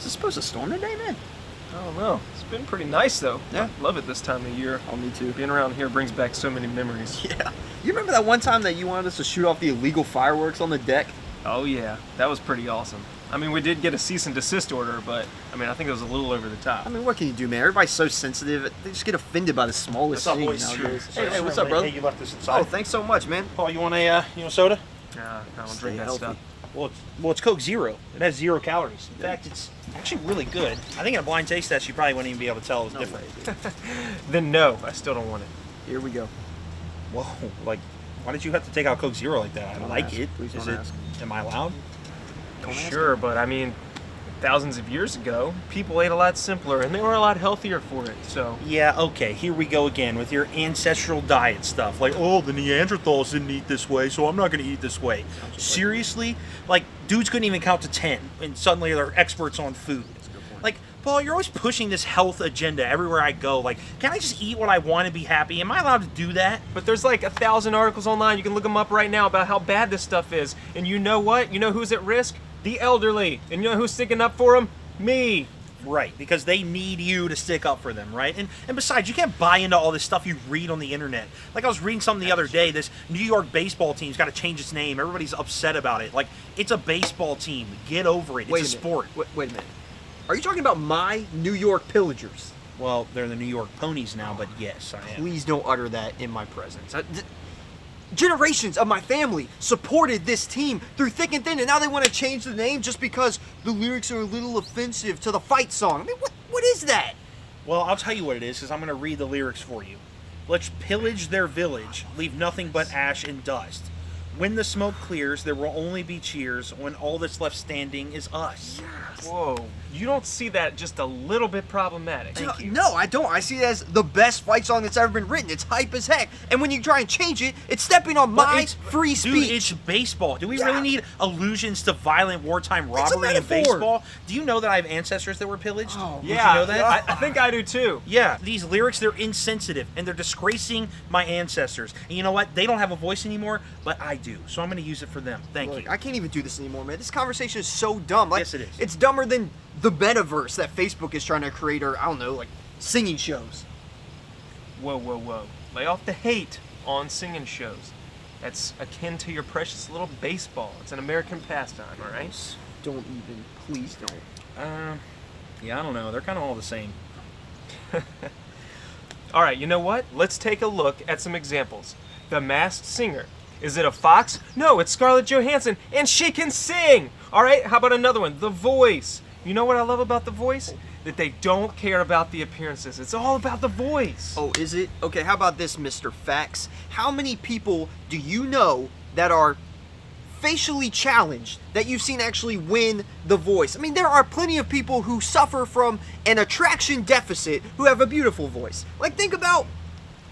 it supposed to storm today, man? I don't know. It's been pretty nice, though. Yeah. I love it this time of year. Oh, me too. Being around here brings back so many memories. Yeah. You remember that one time that you wanted us to shoot off the illegal fireworks on the deck? Oh, yeah. That was pretty awesome. I mean, we did get a cease and desist order, but, I mean, I think it was a little over the top. I mean, what can you do, man? Everybody's so sensitive. They just get offended by the smallest What's up, thing boys? nowadays. Hey, Hey, what's up, brother? Hey, you left this inside. Oh, thanks so much, man. Paul, you want a soda? Nah, I don't Stay drink that healthy. stuff. Well, it's Coke Zero. It has 0 calories. In fact, it's actually really good. I think in a blind taste test, you probably wouldn't even be able to tell it was No different. way, dude. Then no, I still don't want it. Here we go. Whoa, like, why did you have to take out Coke Zero like that? I Don't like ask. it. Please Is don't it? ask. Am I allowed? Sure, but I mean, thousands of years ago, people ate a lot simpler and they were a lot healthier for it, so. Yeah, okay, here we go again with your ancestral diet stuff. Like, oh, the Neanderthals didn't eat this way, so I'm not going to eat this way. Seriously? Like, dudes couldn't even count to 10, and suddenly they're experts on food. Like, Paul, you're always pushing this health agenda everywhere I go. Like, can I just eat what I want and be happy? Am I allowed to do that? But there's like 1,000 articles online, you can look them up right now about how bad this stuff is. And you know what? You know who's at risk? The elderly. And you know who's sticking up for them? Me. Right, because they need you to stick up for them, right? And besides, you can't buy into all this stuff you read on the internet. Like, I was reading something the other day, this New York baseball team's got to change its name. Everybody's upset about it. Like, it's a baseball team. Get over it. It's a sport. Wait a minute. Are you talking about my New York Pillagers? Well, they're the New York Ponies now, but yes, I am. Please don't utter that in my presence. Generations of my family supported this team through thick and thin, and now they want to change the name just because the lyrics are a little offensive to the fight song. I mean, what is that? Well, I'll tell you what it is, because I'm going to read the lyrics for you. Let's pillage their village, leave nothing but ash and dust. When the smoke clears, there will only be cheers. When all that's left standing is us. Whoa. You don't see that just a little bit problematic. No, I don't. I see it as the best fight song that's ever been written. It's hype as heck. And when you try and change it, it's stepping on my free speech. Dude, it's baseball. Do we really need allusions to violent wartime robbery in metaphor. baseball? Do you know that I have ancestors that were pillaged? Oh, Did Yeah, you know that? I think I do too. Yeah, these lyrics, they're insensitive, and they're disgracing my ancestors. And you know what? They don't have a voice anymore, but I do. So I'm going to use it for them. Thank Look, you. I can't even do this anymore, man. This conversation is so dumb. Like, Yes, it is. It's dumber than the metaverse that Facebook is trying to create, or, I don't know, like, singing shows. Whoa, whoa, whoa. Lay off the hate on singing shows. That's akin to your precious little baseball. It's an American pastime, all right? Don't even. Please don't. Yeah, I don't know. They're kind of all the same. All right, you know what? Let's take a look at some examples. The Masked Singer. Is it a fox? No, it's Scarlett Johansson, and she can sing! All right, how about another one? The Voice. You know what I love about The Voice? That they don't care about the appearances. It's all about the voice. Oh, is it? Okay, how about this, Mr. Facts? How many people do you know that are facially challenged that you've seen actually win The Voice? I mean, there are plenty of people who suffer from an attraction deficit who have a beautiful voice. Like, think about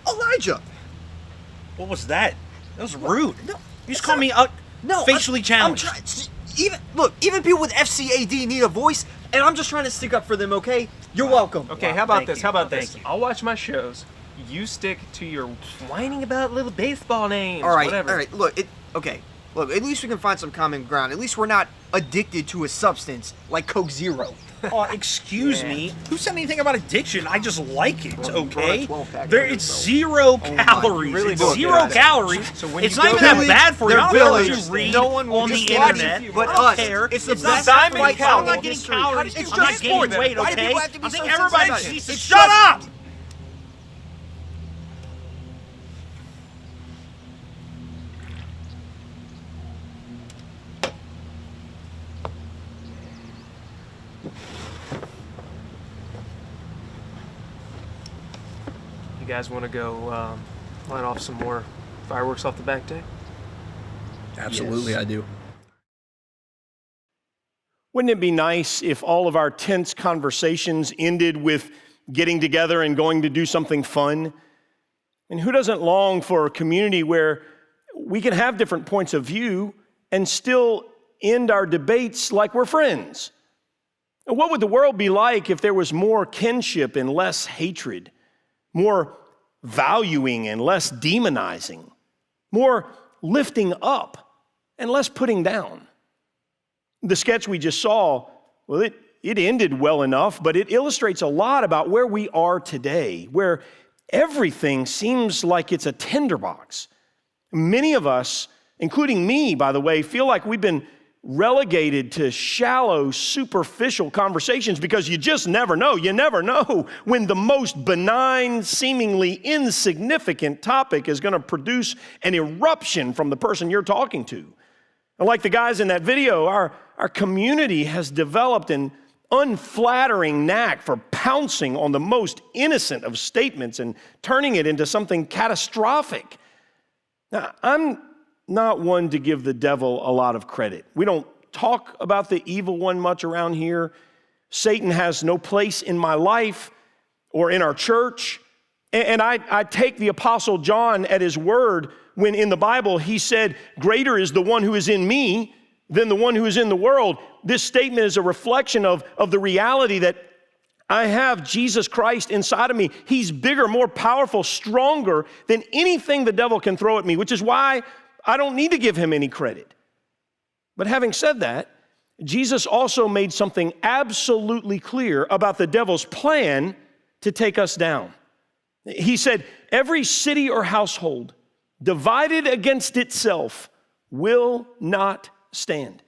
Elijah. What was that? That was rude. No, You just called me facially challenged. Even people with FCAD need a voice, and I'm just trying to stick up for them, okay? You're welcome. Okay, Wow, how about thank this? you. How about Thank this? you. I'll watch my shows. You stick to your whining about little baseball names. All right, whatever. all right. Look, at least we can find some common ground. At least we're not addicted to a substance like Coke Zero. Oh, excuse me. Who said anything about addiction? I just like it, Well, you brought okay? a 12-pack There, of it, it's so- 0 my, calories. you really It's do. 0 Get out of it. calories. So when It's you not go even that village, bad for you. they're I don't know what village. you read No one will on the just watch internet. you. But I don't us, care. it's the It's best not fight fight song I'm not in getting history. calories. It's I'm not just gaining sport. weight, Why do okay? people have to be I think so everybody sensitive? needs to It's shut just- up! You guys want to go light off some more fireworks off the back deck? Absolutely, Yes. I do. Wouldn't it be nice if all of our tense conversations ended with getting together and going to do something fun? And who doesn't long for a community where we can have different points of view and still end our debates like we're friends? And what would the world be like if there was more kinship and less hatred, more valuing and less demonizing, more lifting up and less putting down? The sketch we just saw, well, it ended well enough, but it illustrates a lot about where we are today, where everything seems like it's a tinderbox. Many of us, including me, by the way, feel like we've been relegated to shallow, superficial conversations because you just never know. You never know when the most benign, seemingly insignificant topic is going to produce an eruption from the person you're talking to. And like the guys in that video, our community has developed an unflattering knack for pouncing on the most innocent of statements and turning it into something catastrophic. Now, I'm not one to give the devil a lot of credit. We don't talk about the evil one much around here. Satan has no place in my life or in our church. And I take the Apostle John at his word when in the Bible he said, "Greater is the one who is in me than the one who is in the world." This statement is a reflection of the reality that I have Jesus Christ inside of me. He's bigger, more powerful, stronger than anything the devil can throw at me, which is why I don't need to give him any credit. But having said that, Jesus also made something absolutely clear about the devil's plan to take us down. He said, "Every city or household divided against itself will not stand."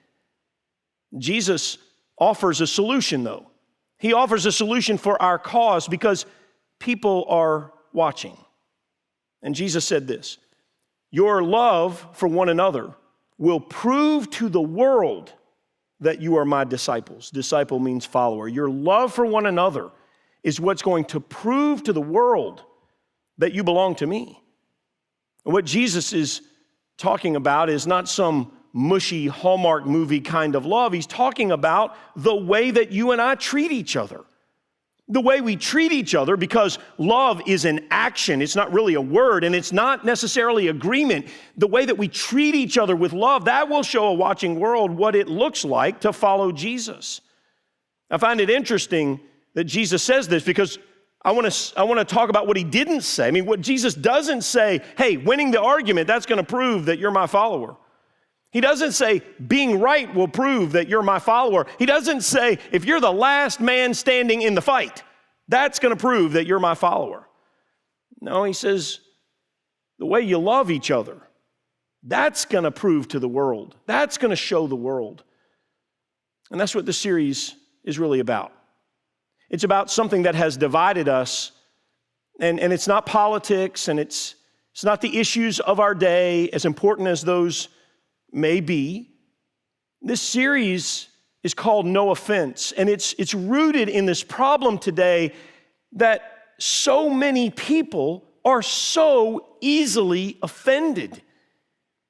Jesus offers a solution, though. He offers a solution for our cause because people are watching. And Jesus said this, "Your love for one another will prove to the world that you are my disciples." Disciple means follower. Your love for one another is what's going to prove to the world that you belong to me. And what Jesus is talking about is not some mushy Hallmark movie kind of love. He's talking about the way that you and I treat each other. The way we treat each other, because love is an action. It's not really a word, and it's not necessarily agreement. The way that we treat each other with love, that will show a watching world what it looks like to follow Jesus. I find it interesting that Jesus says this because I want to talk about what he didn't say. I mean, what Jesus doesn't say, "Hey, winning the argument, that's going to prove that you're my follower." He doesn't say, "Being right will prove that you're my follower." He doesn't say, "If you're the last man standing in the fight, that's going to prove that you're my follower." No, he says, the way you love each other, that's going to prove to the world. That's going to show the world. And that's what this series is really about. It's about something that has divided us, and it's not politics, and it's not the issues of our day, as important as those may be. This series is called No Offense, and it's rooted in this problem today that so many people are so easily offended.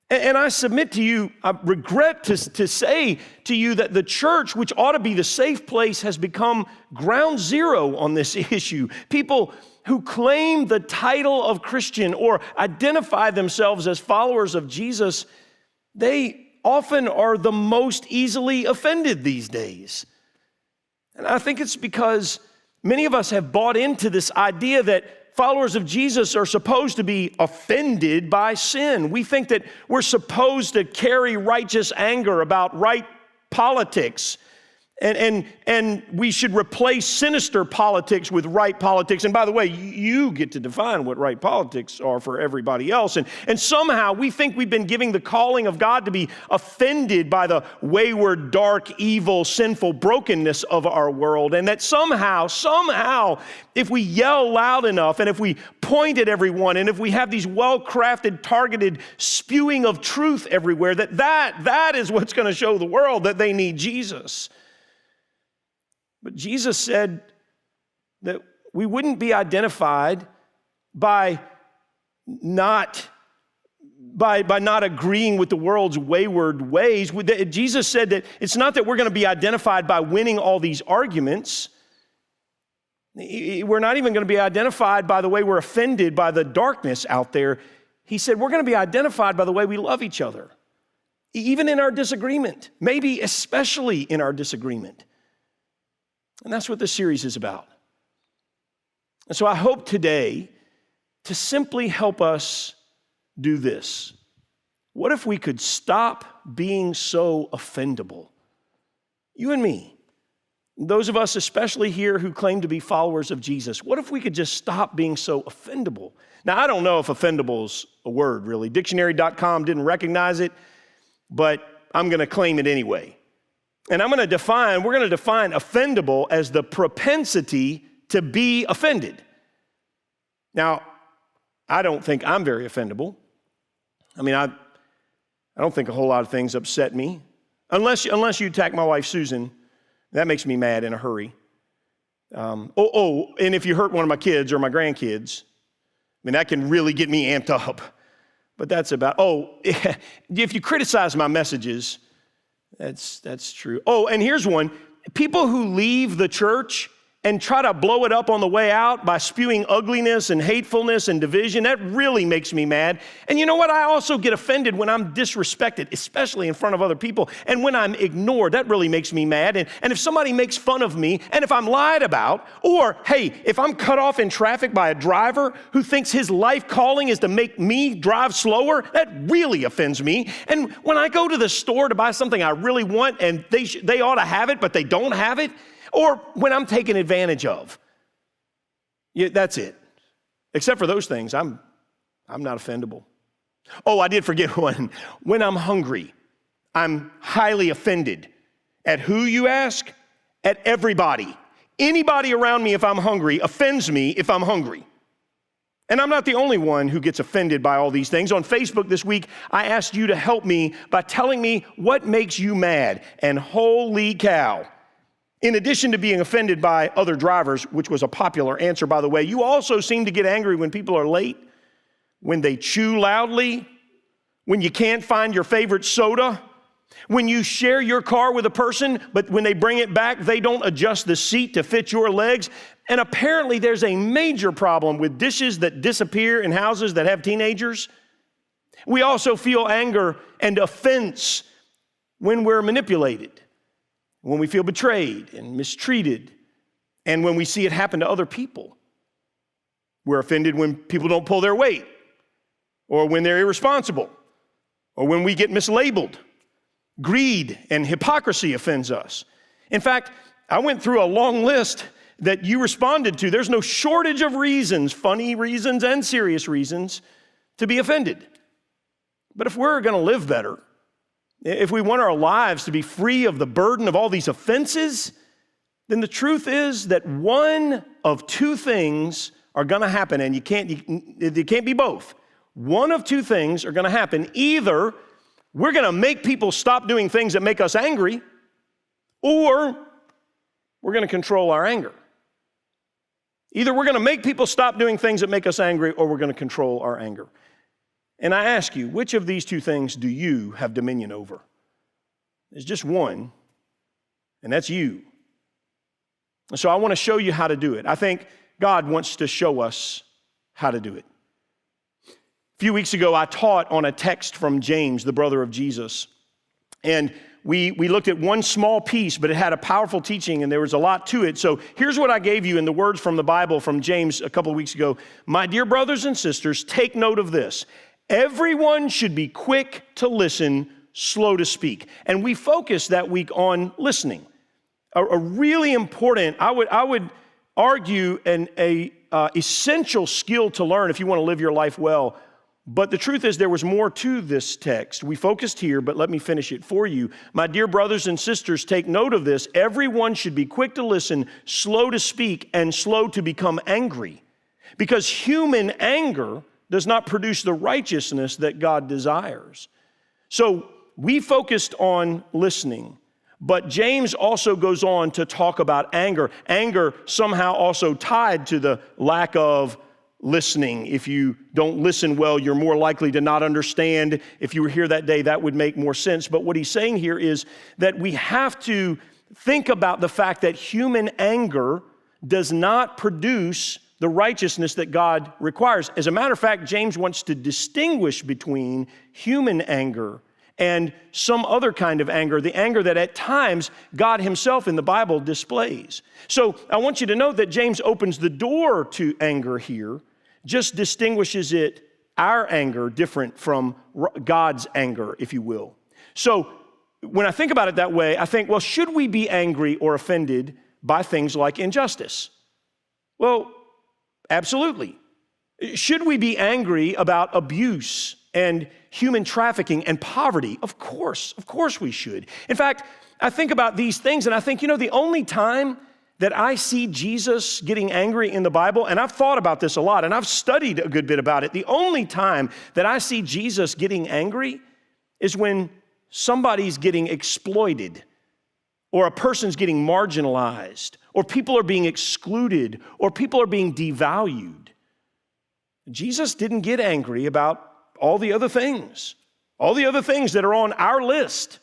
And I submit to you, I regret to say to you that the church, which ought to be the safe place, has become ground zero on this issue. People who claim the title of Christian or identify themselves as followers of Jesus, they often are the most easily offended these days. And I think it's because many of us have bought into this idea that followers of Jesus are supposed to be offended by sin. We think that we're supposed to carry righteous anger about right politics, and we should replace sinister politics with right politics. And by the way, you get to define what right politics are for everybody else. And somehow we think we've been giving the calling of God to be offended by the wayward, dark, evil, sinful brokenness of our world. And that somehow, if we yell loud enough, and if we point at everyone, and if we have these well-crafted, targeted spewing of truth everywhere, that is what's going to show the world that they need Jesus. But Jesus said that we wouldn't be identified by not agreeing with the world's wayward ways. Jesus said that it's not that we're going to be identified by winning all these arguments. We're not even going to be identified by the way we're offended by the darkness out there. He said we're going to be identified by the way we love each other, even in our disagreement, maybe especially in our disagreement. And that's what this series is about. And so I hope today to simply help us do this. What if we could stop being so offendable? You and me. Those of us, especially here, who claim to be followers of Jesus, what if we could just stop being so offendable? Now, I don't know if offendable is a word, really. Dictionary.com didn't recognize it, but I'm going to claim it anyway. And we're going to define offendable as the propensity to be offended. Now, I don't think I'm very offendable. I mean, I don't think a whole lot of things upset me. Unless you attack my wife, Susan, that makes me mad in a hurry. And if you hurt one of my kids or my grandkids, I mean, that can really get me amped up. But that's about, if you criticize my messages, that's true. And here's one. People who leave the church and try to blow it up on the way out by spewing ugliness and hatefulness and division, that really makes me mad. And you know what? I also get offended when I'm disrespected, especially in front of other people. And when I'm ignored, that really makes me mad. And if somebody makes fun of me, and if I'm lied about, or, hey, if I'm cut off in traffic by a driver who thinks his life calling is to make me drive slower, that really offends me. And when I go to the store to buy something I really want, and they ought to have it, but they don't have it, or when I'm taken advantage of. Yeah, that's it. Except for those things, I'm not offendable. I did forget one. When I'm hungry, I'm highly offended. At who, you ask? At everybody. Anybody around me, if I'm hungry, offends me if I'm hungry. And I'm not the only one who gets offended by all these things. On Facebook this week, I asked you to help me by telling me what makes you mad. And holy cow. In addition to being offended by other drivers, which was a popular answer, by the way, you also seem to get angry when people are late, when they chew loudly, when you can't find your favorite soda, when you share your car with a person, but when they bring it back, they don't adjust the seat to fit your legs. And apparently there's a major problem with dishes that disappear in houses that have teenagers. We also feel anger and offense when we're manipulated, when we feel betrayed and mistreated, and when we see it happen to other people. We're offended when people don't pull their weight, or when they're irresponsible, or when we get mislabeled. Greed and hypocrisy offends us. In fact, I went through a long list that you responded to. There's no shortage of reasons, funny reasons and serious reasons, to be offended. But if we're going to live better, if we want our lives to be free of the burden of all these offenses, then the truth is that one of two things are going to happen, and you can't be both. One of two things are going to happen. Either we're going to make people stop doing things that make us angry, or we're going to control our anger. Either we're going to make people stop doing things that make us angry, or we're going to control our anger. And I ask you, which of these two things do you have dominion over? There's just one, and that's you. So I want to show you how to do it. I think God wants to show us how to do it. A few weeks ago, I taught on a text from James, the brother of Jesus. And we looked at one small piece, but it had a powerful teaching, and there was a lot to it. So here's what I gave you in the words from the Bible from James a couple of weeks ago. My dear brothers and sisters, take note of this. Everyone should be quick to listen, slow to speak. And we focused that week on listening. A really important, I would argue, an essential skill to learn if you want to live your life well. But the truth is there was more to this text. We focused here, but let me finish it for you. My dear brothers and sisters, take note of this. Everyone should be quick to listen, slow to speak, and slow to become angry. Because human anger does not produce the righteousness that God desires. So we focused on listening, but James also goes on to talk about anger. Anger somehow also tied to the lack of listening. If you don't listen well, you're more likely to not understand. If you were here that day, that would make more sense. But what he's saying here is that we have to think about the fact that human anger does not produce the righteousness that God requires. As a matter of fact, James wants to distinguish between human anger and some other kind of anger, the anger that at times God himself in the Bible displays. So I want you to know that James opens the door to anger here, just distinguishes it, our anger, different from God's anger, if you will. So when I think about it that way, I think, well, should we be angry or offended by things like injustice? Well, absolutely. Should we be angry about abuse and human trafficking and poverty? Of course we should. In fact, I think about these things and I think, the only time that I see Jesus getting angry in the Bible, and I've thought about this a lot and I've studied a good bit about it, the only time that I see Jesus getting angry is when somebody's getting exploited, or a person's getting marginalized, or people are being excluded, or people are being devalued. Jesus didn't get angry about all the other things that are on our list.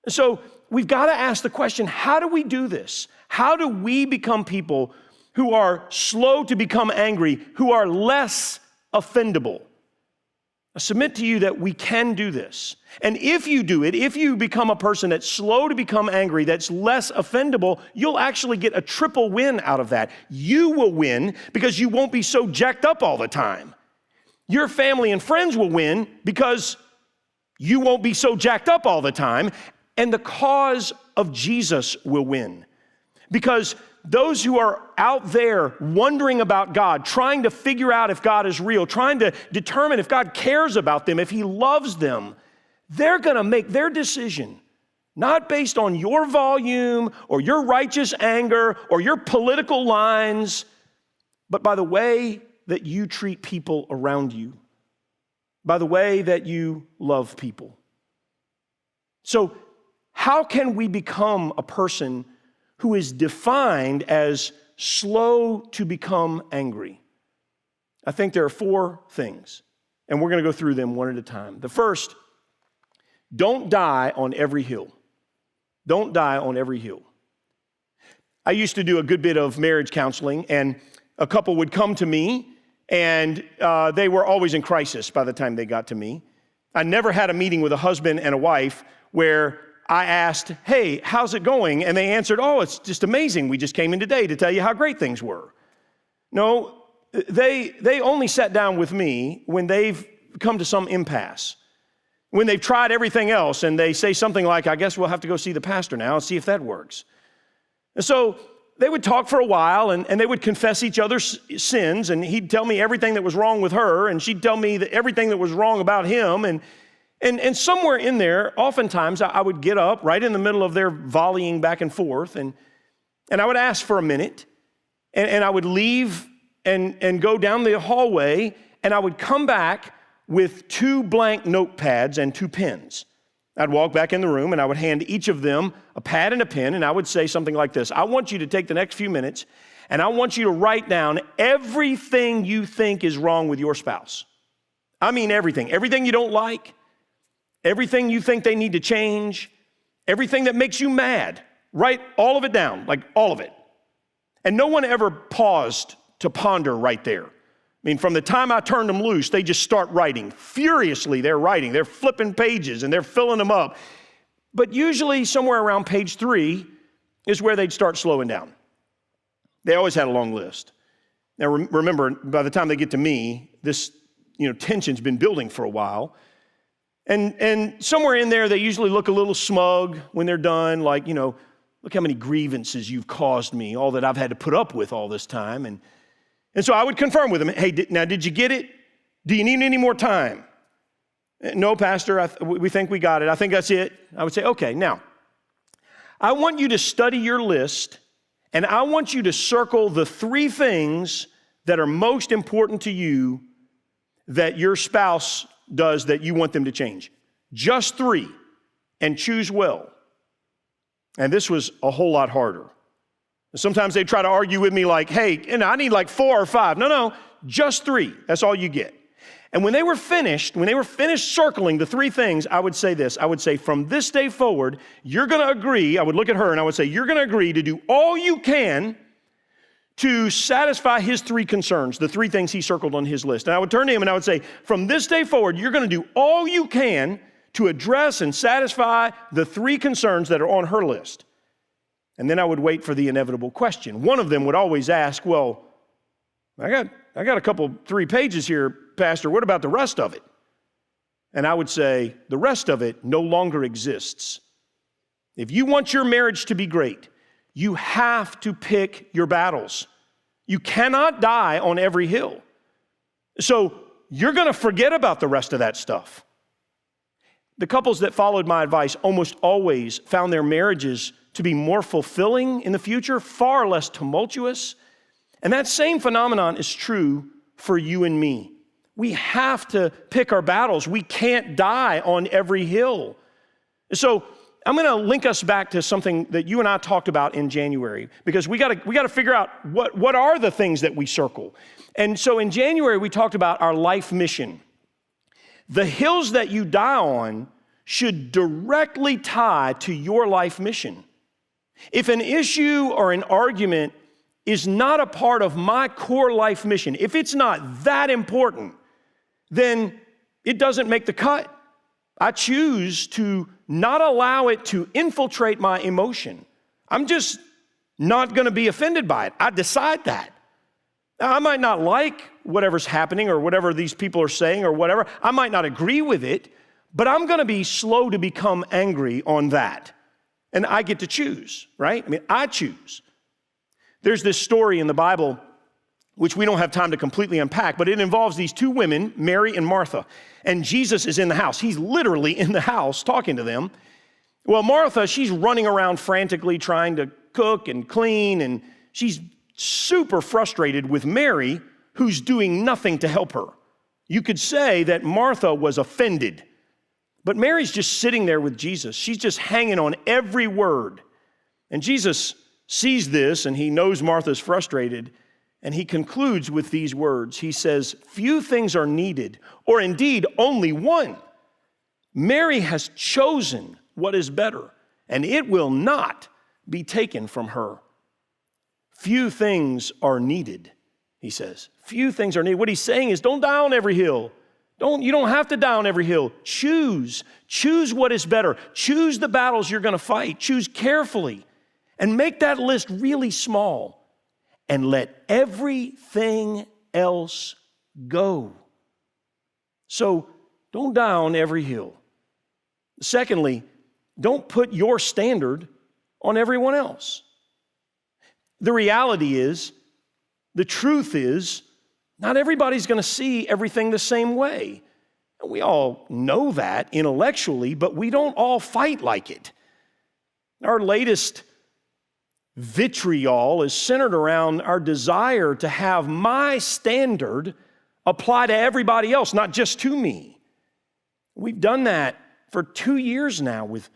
So we've got to ask the question, how do we do this? How do we become people who are slow to become angry, who are less offendable? I submit to you that we can do this. And if you do it, if you become a person that's slow to become angry, that's less offendable, you'll actually get a triple win out of that. You will win because you won't be so jacked up all the time. Your family and friends will win because you won't be so jacked up all the time. And the cause of Jesus will win. Because those who are out there wondering about God, trying to figure out if God is real, trying to determine if God cares about them, if He loves them, they're going to make their decision not based on your volume or your righteous anger or your political lines, but by the way that you treat people around you, by the way that you love people. So, how can we become a person who is defined as slow to become angry? I think there are 4 things, and we're going to go through them one at a time. The first, don't die on every hill. Don't die on every hill. I used to do a good bit of marriage counseling, and a couple would come to me, and they were always in crisis by the time they got to me. I never had a meeting with a husband and a wife where I asked, hey, how's it going? And they answered, oh, it's just amazing. We just came in today to tell you how great things were. No, they only sat down with me when they've come to some impasse, when they've tried everything else and they say something like, I guess we'll have to go see the pastor now and see if that works. And so they would talk for a while and they would confess each other's sins, and he'd tell me everything that was wrong with her and she'd tell me everything that was wrong about him. And somewhere in there, oftentimes I would get up right in the middle of their volleying back and forth, and I would ask for a minute, and I would leave and go down the hallway, and I would come back with 2 blank notepads and 2 pens. I'd walk back in the room, and I would hand each of them a pad and a pen, and I would say something like this: I want you to take the next few minutes, and I want you to write down everything you think is wrong with your spouse. I mean everything. Everything you don't like, everything you think they need to change, everything that makes you mad. Write all of it down, like all of it. And no one ever paused to ponder right there. I mean, from the time I turned them loose, they just start writing. Furiously, they're writing. They're flipping pages and they're filling them up. But usually somewhere around page 3 is where they'd start slowing down. They always had a long list. Now remember, by the time they get to me, this tension's been building for a while. And somewhere in there, they usually look a little smug when they're done, like, look how many grievances you've caused me, all that I've had to put up with all this time. And so I would confirm with them, hey, now did you get it? Do you need any more time? No, Pastor, we think we got it. I think that's it. I would say, okay, now, I want you to study your list, and I want you to circle the 3 things that are most important to you that your spouse does that you want them to change. Just 3, and choose well. And this was a whole lot harder. Sometimes they try to argue with me like, hey, I need like 4 or 5. No, just 3. That's all you get. And when they were finished circling the 3 things, I would say this. I would say, from this day forward, you're going to agree. I would look at her and I would say, you're going to agree to do all you can to satisfy his 3 concerns, the 3 things he circled on his list. And I would turn to him and I would say, from this day forward, you're going to do all you can to address and satisfy the 3 concerns that are on her list. And then I would wait for the inevitable question. One of them would always ask, well, I got a couple, 3 pages here, Pastor. What about the rest of it? And I would say, the rest of it no longer exists. If you want your marriage to be great, You have to pick your battles. You cannot die on every hill. So you're going to forget about the rest of that stuff. The couples that followed my advice almost always found their marriages to be more fulfilling in the future, far less tumultuous. And that same phenomenon is true for you and me. We have to pick our battles. We can't die on every hill. So I'm going to link us back to something that you and I talked about in January, because we got to figure out what are the things that we circle. And so in January, we talked about our life mission. The hills that you die on should directly tie to your life mission. If an issue or an argument is not a part of my core life mission, if it's not that important, then it doesn't make the cut. I choose to not allow it to infiltrate my emotion. I'm just not going to be offended by it. I decide that. Now, I might not like whatever's happening or whatever these people are saying or whatever. I might not agree with it, but I'm going to be slow to become angry on that. And I get to choose, right? I mean, I choose. There's this story in the Bible, which we don't have time to completely unpack, but it involves these two women, Mary and Martha. And Jesus is in the house. He's literally in the house talking to them. Well, Martha, she's running around frantically trying to cook and clean, and she's super frustrated with Mary, who's doing nothing to help her. You could say that Martha was offended. But Mary's just sitting there with Jesus. She's just hanging on every word. And Jesus sees this, and he knows Martha's frustrated, and he concludes with these words. He says, "Few things are needed, or indeed only one. Mary has chosen what is better, and it will not be taken from her." Few things are needed, he says. Few things are needed. What he's saying is, don't die on every hill. You don't have to die on every hill. Choose what is better. Choose the battles you're going to fight. Choose carefully, and make that list really small. And let everything else go. So don't die on every hill. Secondly, don't put your standard on everyone else. The reality is, the truth is, not everybody's going to see everything the same way. We all know that intellectually, but we don't all fight like it. Our latest vitriol is centered around our desire to have my standard apply to everybody else, not just to me. We've done that for 2 years now with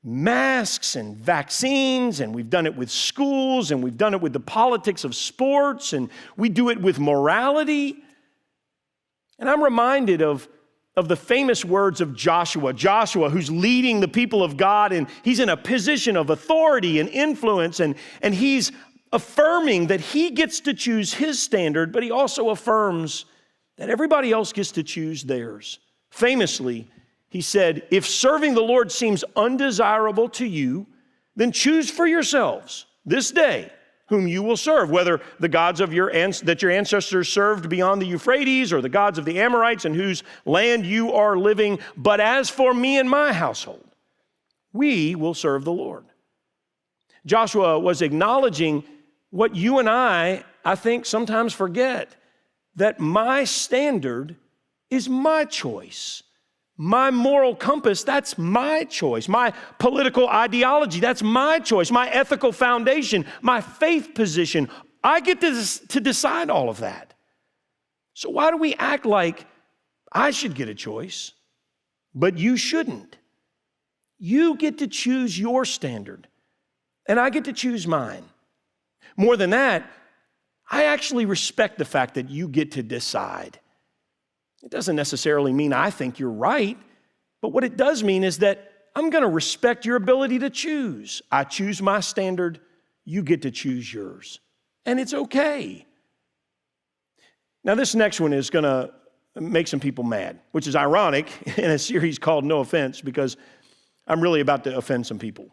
masks and vaccines, and we've done it with schools, and we've done it with the politics of sports, and we do it with morality. And I'm reminded of the famous words of Joshua, who's leading the people of God, and he's in a position of authority and influence, and he's affirming that he gets to choose his standard, but he also affirms that everybody else gets to choose theirs. Famously, he said, "If serving the Lord seems undesirable to you, then choose for yourselves this day whom you will serve, whether the gods of that your ancestors served beyond the Euphrates, or the gods of the Amorites in whose land you are living. But as for me and my household, we will serve the Lord." Joshua was acknowledging what you and I think, sometimes forget, that my standard is my choice. My moral compass, that's my choice. My political ideology, that's my choice. My ethical foundation, my faith position, I get to decide all of that. So why do we act like I should get a choice, but you shouldn't? You get to choose your standard, and I get to choose mine. More than that, I actually respect the fact that you get to decide. It doesn't necessarily mean I think you're right, but what it does mean is that I'm going to respect your ability to choose. I choose my standard, you get to choose yours. And it's okay. Now, this next one is going to make some people mad, which is ironic in a series called No Offense, because I'm really about to offend some people.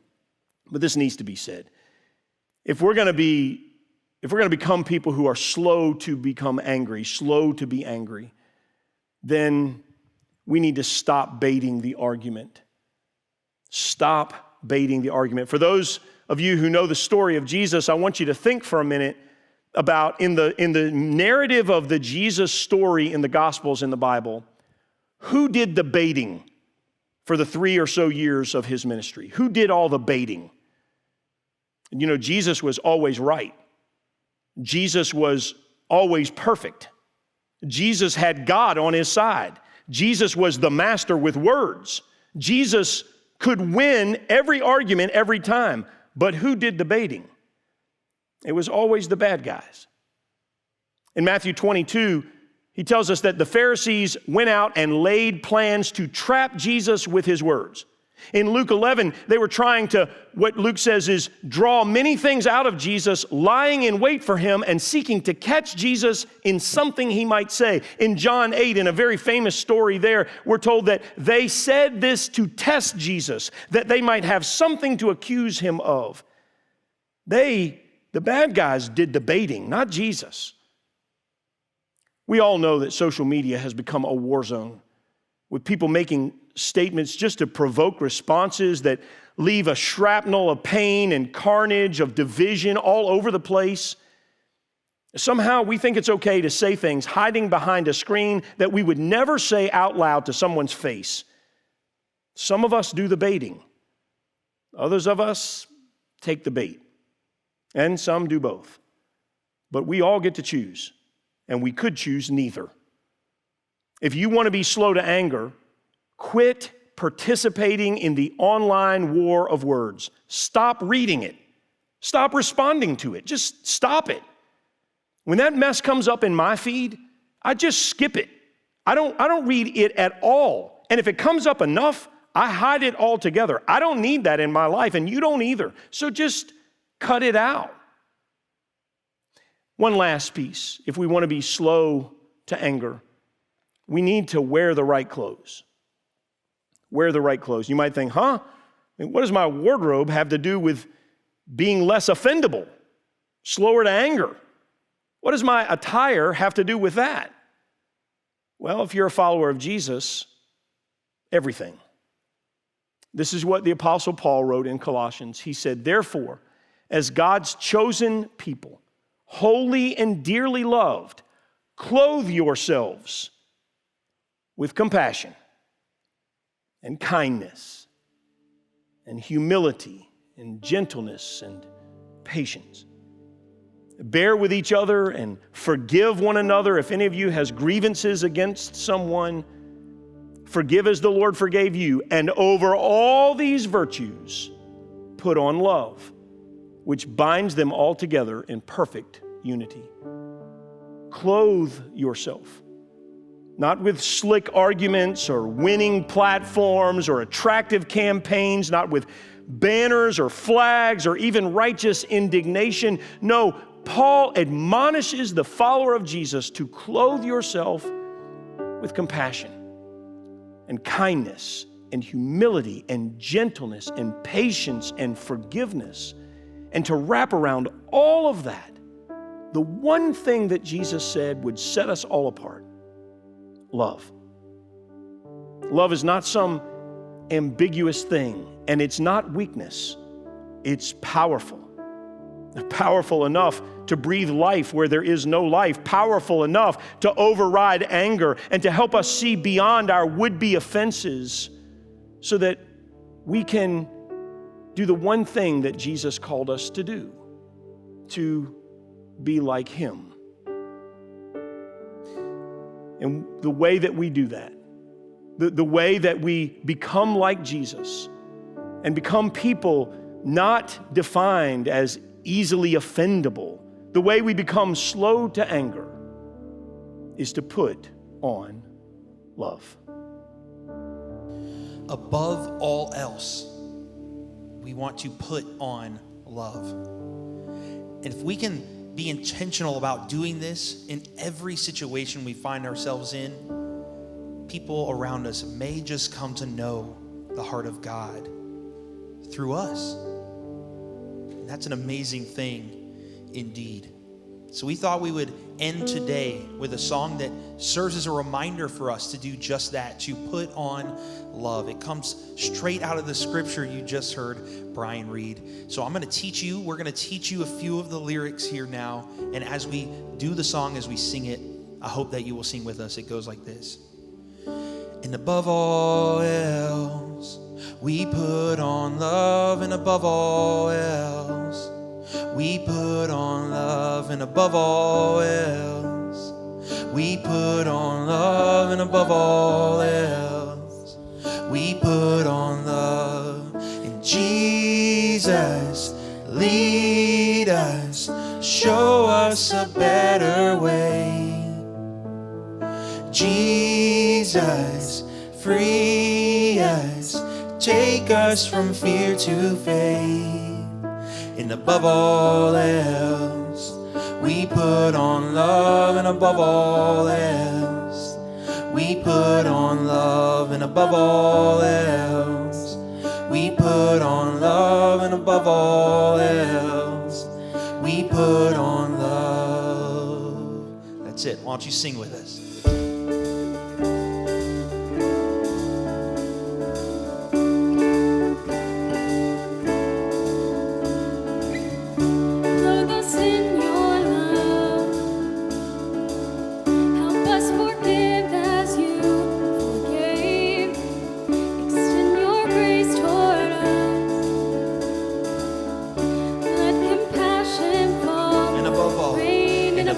But this needs to be said. If we're going to become people who are slow to become angry, slow to be angry, then we need to stop baiting the argument. Stop baiting the argument. For those of you who know the story of Jesus, I want you to think for a minute about in the narrative of the Jesus story in the Gospels in the Bible, who did the baiting for the 3 or so years of his ministry? Who did all the baiting? You know, Jesus was always right. Jesus was always perfect. Jesus had God on his side. Jesus was the master with words. Jesus could win every argument every time. But who did the baiting? It was always the bad guys. In Matthew 22, he tells us that the Pharisees went out and laid plans to trap Jesus with his words. In Luke 11, they were trying to, what Luke says is, draw many things out of Jesus, lying in wait for him and seeking to catch Jesus in something he might say. In John 8, in a very famous story there, we're told that they said this to test Jesus, that they might have something to accuse him of. The bad guys did the baiting, not Jesus. We all know that social media has become a war zone, with people making statements just to provoke responses that leave a shrapnel of pain and carnage, of division all over the place. Somehow we think it's okay to say things hiding behind a screen that we would never say out loud to someone's face. Some of us do the baiting. Others of us take the bait. And some do both. But we all get to choose. And we could choose neither. If you want to be slow to anger, quit participating in the online war of words. Stop reading it. Stop responding to it. Just stop it. When that mess comes up in my feed, I just skip it. I don't read it at all. And if it comes up enough, I hide it altogether. I don't need that in my life, and you don't either. So just cut it out. One last piece. If we want to be slow to anger, we need to wear the right clothes. Wear the right clothes. You might think, what does my wardrobe have to do with being less offendable, slower to anger? What does my attire have to do with that? Well, if you're a follower of Jesus, everything. This is what the Apostle Paul wrote in Colossians. He said, therefore, as God's chosen people, holy and dearly loved, clothe yourselves with compassion and kindness and humility and gentleness and patience. Bear with each other and forgive one another. If any of you has grievances against someone, forgive as the Lord forgave you. And over all these virtues, put on love, which binds them all together in perfect unity. Clothe yourself, not with slick arguments or winning platforms or attractive campaigns, not with banners or flags or even righteous indignation. No, Paul admonishes the follower of Jesus to clothe yourself with compassion and kindness and humility and gentleness and patience and forgiveness, and to wrap around all of that the one thing that Jesus said would set us all apart: love. Love is not some ambiguous thing, and it's not weakness. It's powerful. Powerful enough to breathe life where there is no life. Powerful enough to override anger and to help us see beyond our would-be offenses so that we can do the one thing that Jesus called us to do, to be like Him. And the way that we do that, the way that we become like Jesus and become people not defined as easily offendable, the way we become slow to anger, is to put on love. Above all else, we want to put on love. And if we can be intentional about doing this in every situation we find ourselves in, people around us may just come to know the heart of God through us. And that's an amazing thing indeed. So we thought we would end today with a song that serves as a reminder for us to do just that, to put on love. It comes straight out of the scripture you just heard Brian read. So we're going to teach you a few of the lyrics here now. And as we do the song, as we sing it, I hope that you will sing with us. It goes like this. And above all else, we put on love, and above all else, we put on love, and above all else, we put on love, and above all else, we put on love. And Jesus, lead us, show us a better way. Jesus, free us, take us from fear to faith. And above all else, we put on love, and above all else, we put on love, and above all else, we put on love, and above all else, we put on love. That's it. Why don't you sing with us?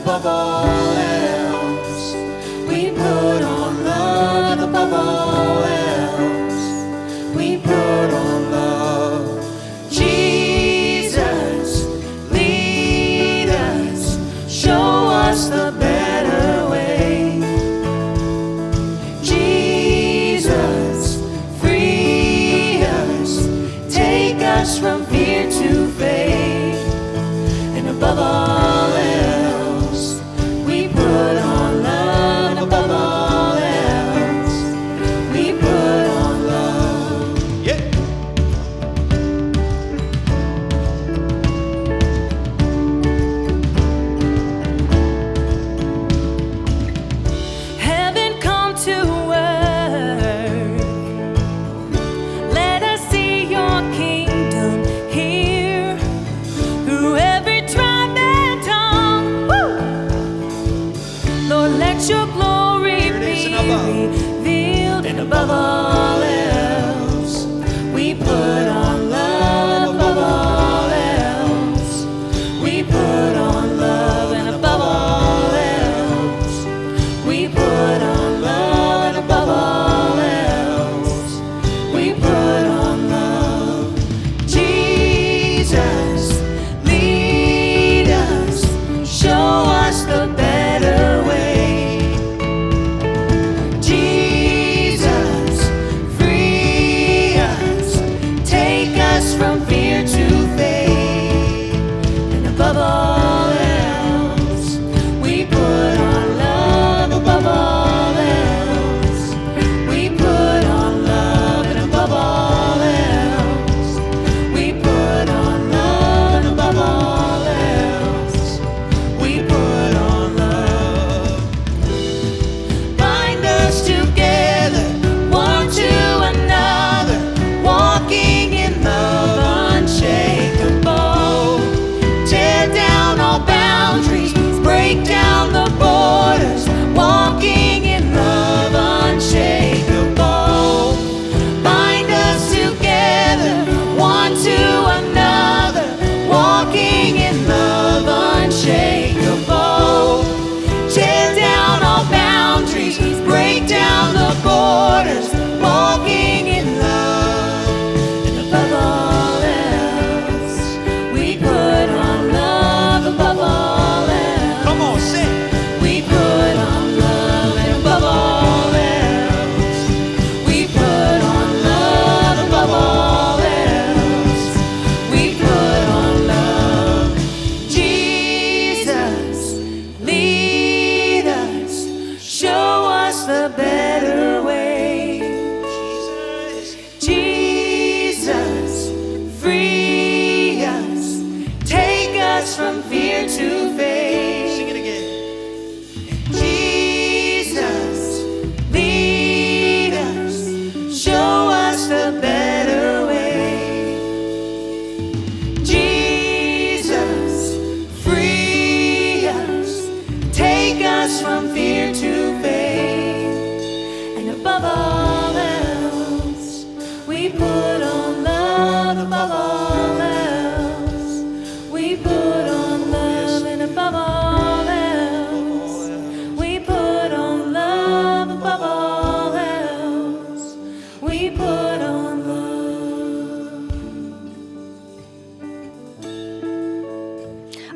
Above all else, we put on love, and above all else, we put on love. Jesus, lead us, show us the better way. Jesus, free us, take us from fear to faith. And above all else, we put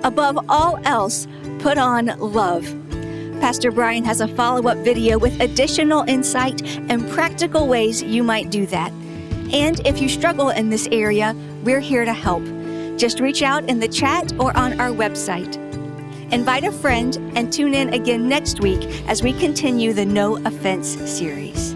Above all else, put on love. Pastor Brian has a follow-up video with additional insight and practical ways you might do that. And if you struggle in this area, we're here to help. Just reach out in the chat or on our website. Invite a friend and tune in again next week as we continue the No Offense series.